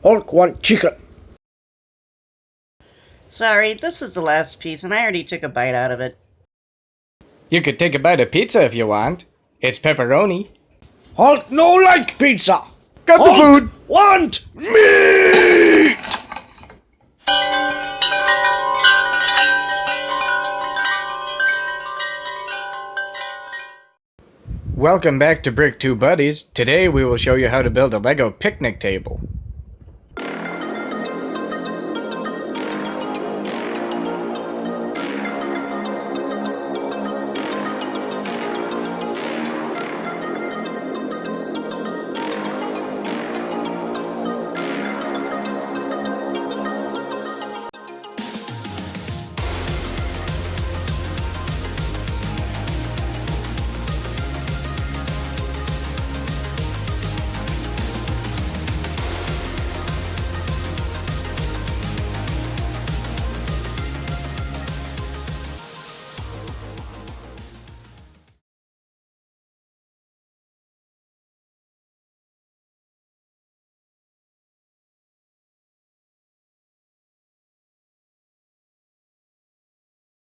Hulk want chicken. Sorry, this is the last piece, and I already took a bite out of it. You could take a bite of pizza if you want. It's pepperoni. Hulk no like pizza. Got the Hulk food. want meat. Welcome back to Brick 2 Buddies. Today we will show you how to build a Lego picnic table.